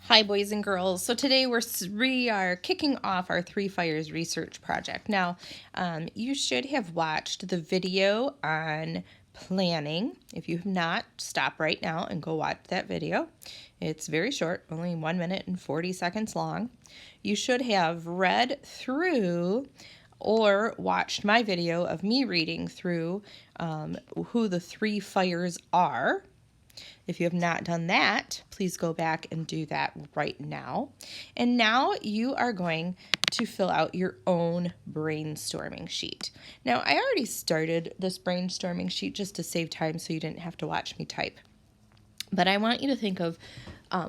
Hi, boys and girls. So today we are kicking off our Three Fires research project. Now, you should have watched the video on planning. If you have not, stop right now and go watch that video. It's very short, only 1 minute and 40 seconds long. You should have read through or watched my video of me reading through who the three fires are. If you have not done that, please go back and do that right now. And now you are going to fill out your own brainstorming sheet. Now, I already started this brainstorming sheet just to save time so you didn't have to watch me type. But I want you to think of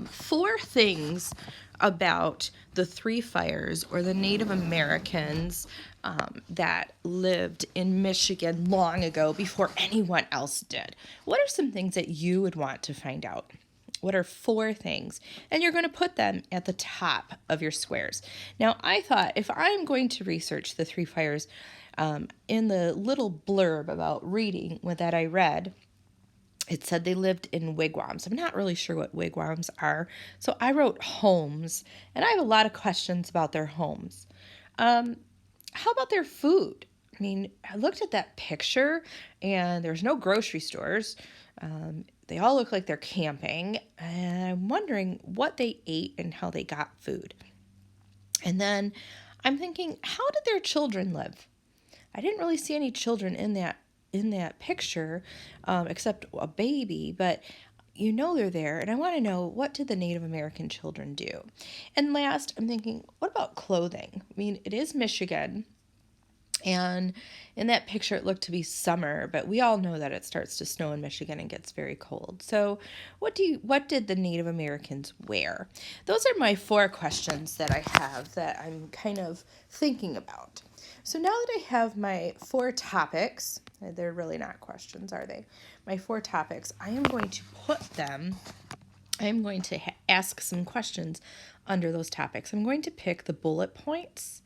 4 things about the three fires or the Native Americans that lived in Michigan long ago before anyone else did. What are some things that you would want to find out? What are 4 things? And you're going to put them at the top of your squares. Now, I thought if I'm going to research the three fires in the little blurb about reading that I read, it said they lived in wigwams. I'm not really sure what wigwams are. So I wrote homes, and I have a lot of questions about their homes. How about their food? I mean, I looked at that picture, and there's no grocery stores. They all look like they're camping, and I'm wondering what they ate and how they got food. And then I'm thinking, how did their children live? I didn't really see any children in that picture, except a baby, but you know they're there, and I want to know, what did the Native American children do? And last, I'm thinking, what about clothing? I mean, it is Michigan, and in that picture it looked to be summer, but we all know that it starts to snow in Michigan and gets very cold. So what did the Native Americans wear? Those are my 4 questions that I have that I'm kind of thinking about. So now that I have my 4 topics, they're really not questions, are they? My 4 topics, I am going to ask some questions under those topics. I'm going to pick the bullet points.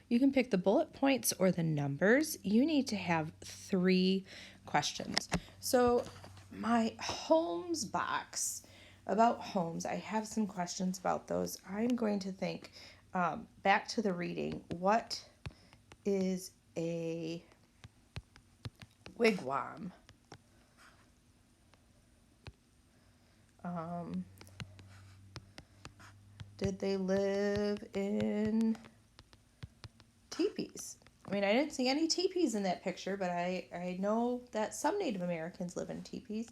You can pick the bullet points or the numbers. You need to have 3 questions. So my homes box, about homes, I have some questions about those. I'm going to think back to the reading. What is a wigwam? Did they live in teepees? I mean, I didn't see any teepees in that picture, but I know that some Native Americans live in teepees.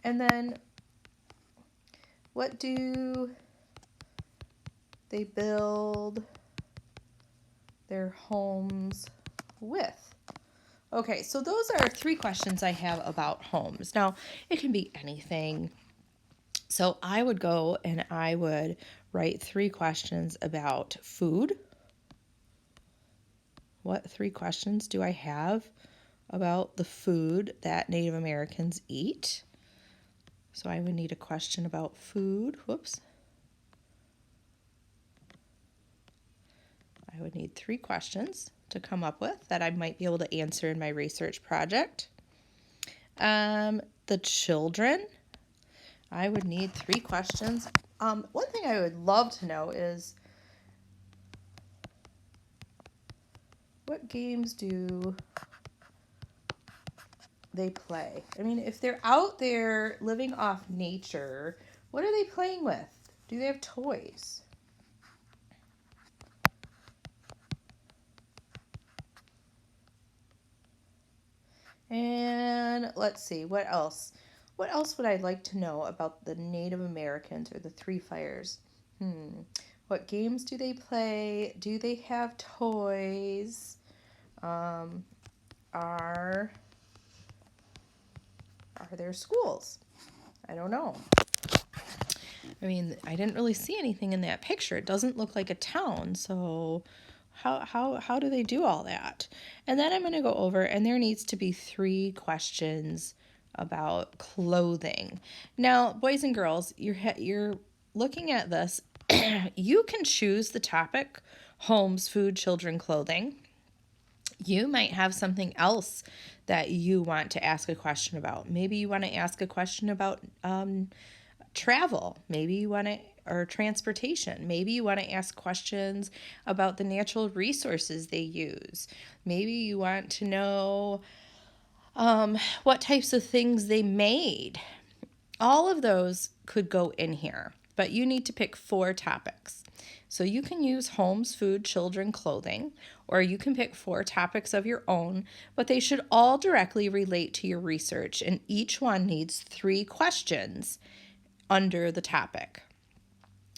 And then, what do they build their homes with? Okay, so those are 3 questions I have about homes. Now, it can be anything. So I would go and I would write 3 questions about food. What 3 questions do I have about the food that Native Americans eat? So I would need a question about food. Whoops. I would need 3 questions to come up with that I might be able to answer in my research project. The children, I would need 3 questions. One thing I would love to know is, what games do they play? I mean, if they're out there living off nature, what are they playing with? Do they have toys? And let's see, what else? What else would I like to know about the Native Americans or the Three Fires? What games do they play? Do they have toys? Are there schools? I don't know. I mean, I didn't really see anything in that picture. It doesn't look like a town, so how do they do all that? And then I'm going to go over, and there needs to be 3 questions about clothing. Now, boys and girls, you're looking at this. You can choose the topic: homes, food, children, clothing. You might have something else that you want to ask a question about. Maybe you want to ask a question about travel. Maybe you want to, or transportation. Maybe you want to ask questions about the natural resources they use. Maybe you want to know what types of things they made. All of those could go in here, but you need to pick 4 topics. So you can use homes, food, children, clothing, or you can pick 4 topics of your own, but they should all directly relate to your research, and each one needs 3 questions under the topic.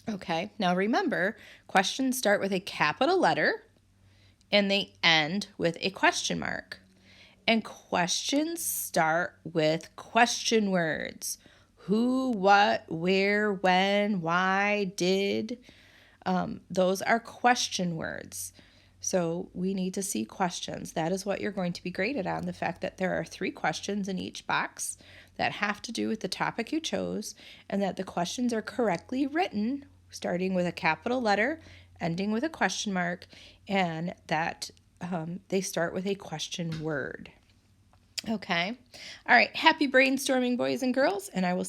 Okay, now remember, questions start with a capital letter and they end with a question mark. And questions start with question words. Who, what, where, when, why, did. Those are question words. So we need to see questions. That is what you're going to be graded on, the fact that there are 3 questions in each box that have to do with the topic you chose, and that the questions are correctly written, starting with a capital letter, ending with a question mark, and that they start with a question word. Okay. All right. Happy brainstorming, boys and girls, and I will